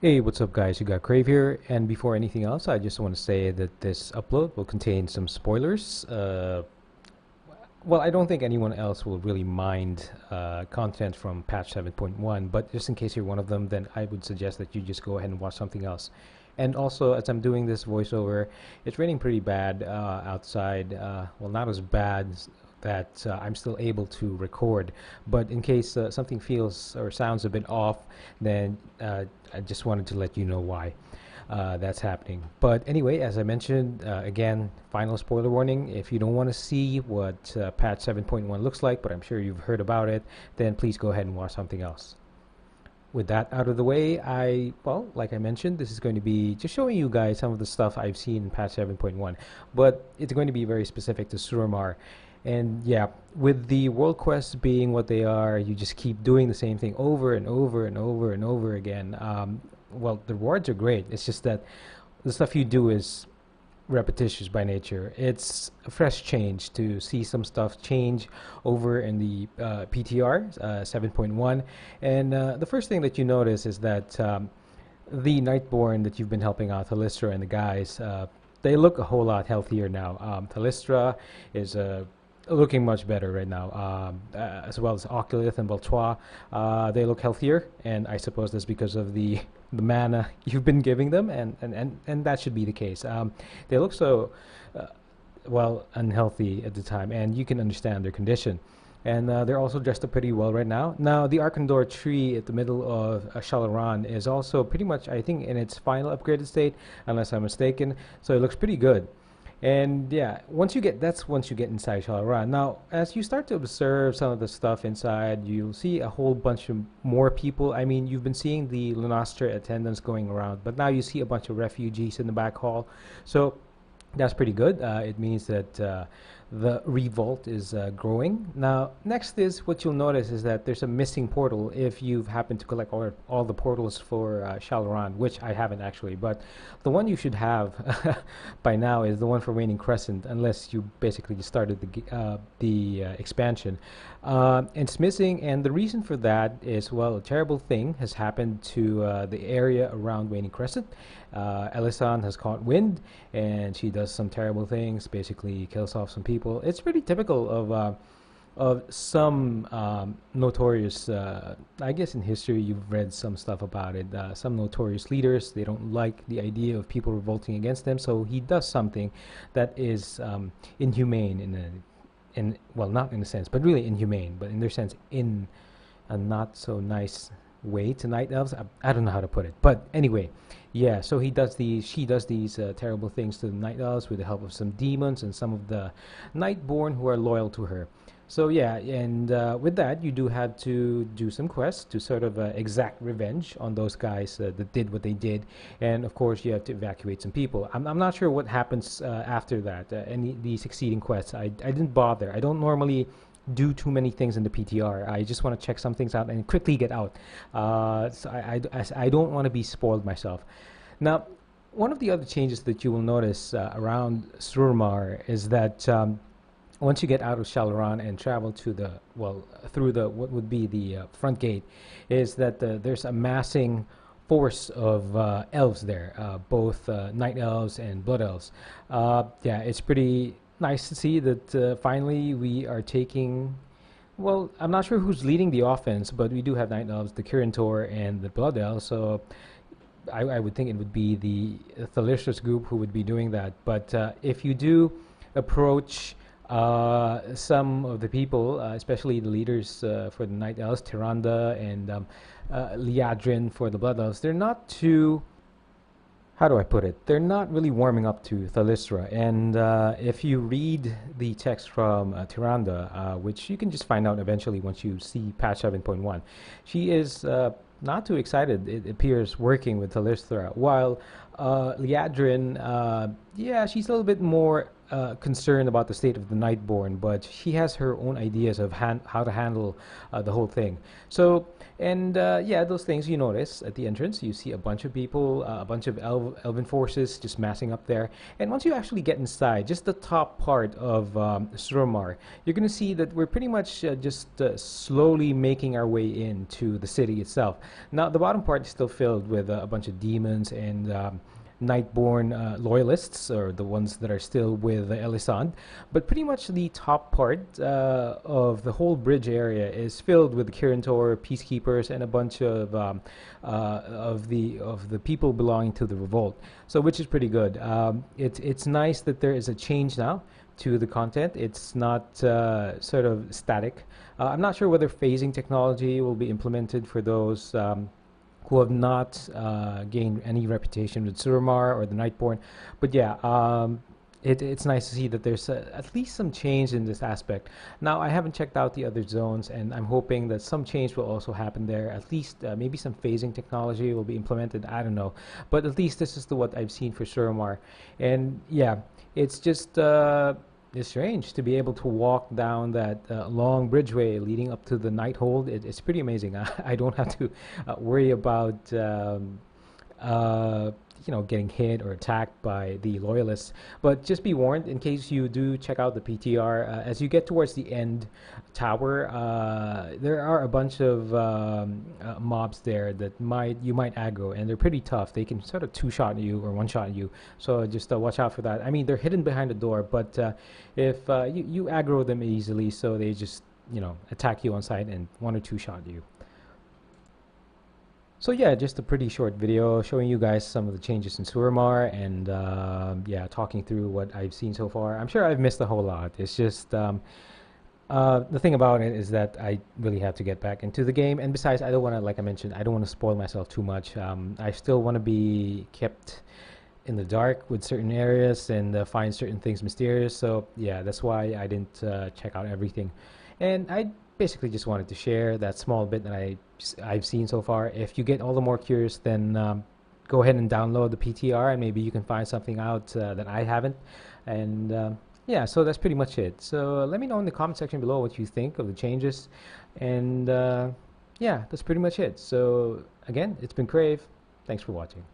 Hey, what's up, guys? You got Crave here, and before anything else, I just want to say that this upload will contain some spoilers. Well, I don't think anyone else will really mind content from patch 7.1, but just in case you're one of them, then I would suggest that you just go ahead and watch something else. And also, as I'm doing this voiceover, it's raining pretty bad outside. Well, not as bad that I'm still able to record, but in case something feels or sounds a bit off, then I just wanted to let you know why that's happening. But anyway, as I mentioned, again, final spoiler warning. If you don't want to see what patch 7.1 looks like, but I'm sure you've heard about it, then please go ahead and watch something else. With that out of the way, well, like I mentioned, this is going to be just showing you guys some of the stuff I've seen in patch 7.1, but it's going to be very specific to Suramar. And yeah, with the world quests being what they are, you just keep doing the same thing over and over and over and over again. Well, the rewards are great. It's just that the stuff you do is repetitious by nature. It's a fresh change to see some stuff change over in the PTR 7.1. And the first thing that you notice is that the Nightborn that you've been helping out, Thalystra and the guys, they look a whole lot healthier now. Thalystra is looking much better right now, as well as Oculus and Baltois. They look healthier, and I suppose that's because of the mana you've been giving them, and that should be the case. They look so well unhealthy at the time, and you can understand their condition. And they're also dressed up pretty well right now. Now, the Arkandor tree at the middle of Shal'dorei is also pretty much, I think, in its final upgraded state, unless I'm mistaken. So it looks pretty good. And yeah, once you get inside Shal'dorei. Now, as you start to observe some of the stuff inside, you'll see a whole bunch of more people. I mean, you've been seeing the Lunastra attendants going around, but now you see a bunch of refugees in the back hall. So that's pretty good. It means that the revolt is growing. Now, next is what you'll notice is that there's a missing portal if you've happened to collect all the portals for Shal'dorei, which I haven't actually. But the one you should have by now is the one for Waning Crescent, unless you basically just started the expansion. It's missing, and the reason for that is, well, a terrible thing has happened to the area around Waning Crescent. Elisan has caught wind, and she does some terrible things, basically kills off some people. It's pretty typical of some notorious, I guess in history you've read some stuff about it. Some notorious leaders, they don't like the idea of people revolting against them, so he does something that is inhumane well, not in a sense, but really inhumane, but in their sense, in a not so nice way to night elves. I don't know how to put it, but anyway, yeah. So she does these terrible things to the night elves with the help of some demons and some of the nightborn who are loyal to her. So yeah, and with that, you do have to do some quests to sort of exact revenge on those guys that did what they did, and of course you have to evacuate some people. I'm not sure what happens after that. Any the succeeding quests, I didn't bother. I don't normally do too many things in the PTR. I just want to check some things out and quickly get out. So I don't want to be spoiled myself. Now, one of the other changes that you will notice around Surmar is that once you get out of Shal'dorei and travel to the, well, through the what would be the front gate, is that there's a massing force of elves there, both night elves and blood elves. Yeah, it's pretty nice to see that finally we are taking. Well, I'm not sure who's leading the offense, but we do have night elves, the Kirintor and the blood elves. So I would think it would be the Thalyssus group who would be doing that. But if you do approach some of the people, especially the leaders for the Night Elves, Tyrande and Liadrin for the Blood Elves, they're not too, how do I put it? They're not really warming up to Thalystra. And if you read the text from Tyrande, which you can just find out eventually once you see patch 7.1, she is not too excited, it appears, working with Thalystra, while Liadrin, yeah, she's a little bit more concerned about the state of the Nightborn, but she has her own ideas of how to handle the whole thing. So, and yeah, those things you notice at the entrance, you see a bunch of people, a bunch of elven forces just massing up there. And once you actually get inside, just the top part of Suramar, you're going to see that we're pretty much just slowly making our way into the city itself. Now, the bottom part is still filled with a bunch of demons and Nightborn loyalists, or the ones that are still with Elisand. But pretty much the top part of the whole bridge area is filled with Kirintor peacekeepers and a bunch of the people belonging to the revolt. So, which is pretty good. It's nice that there is a change now to the content. It's not sort of static. I'm not sure whether phasing technology will be implemented for those who have not gained any reputation with Suramar or the Nightborn. But yeah, it's nice to see that there's at least some change in this aspect. Now, I haven't checked out the other zones, and I'm hoping that some change will also happen there. At least maybe some phasing technology will be implemented. I don't know. But at least this is what I've seen for Suramar. And yeah, it's just it's strange to be able to walk down that long bridgeway leading up to the Nighthold. It's pretty amazing. I don't have to worry about uh, getting hit or attacked by the loyalists. But just be warned in case you do check out the PTR. As you get towards the end tower, there are a bunch of mobs there that you might aggro, and they're pretty tough. They can sort of two-shot you or one-shot you. So just watch out for that. I mean, they're hidden behind the door, but if you aggro them easily, so they just attack you on sight and one or two-shot you. So yeah, just a pretty short video showing you guys some of the changes in Suramar and yeah, talking through what I've seen so far. I'm sure I've missed a whole lot. It's just the thing about it is that I really have to get back into the game, and besides, I don't want to, like I mentioned, I don't want to spoil myself too much. I still want to be kept in the dark with certain areas and find certain things mysterious. So yeah, that's why I didn't check out everything, and I basically just wanted to share that small bit that I've seen so far. If you get all the more curious, then go ahead and download the PTR, and maybe you can find something out that I haven't. And yeah, so that's pretty much it. So let me know in the comment section below what you think of the changes, and yeah, that's pretty much it. So again, it's been Crave. Thanks for watching.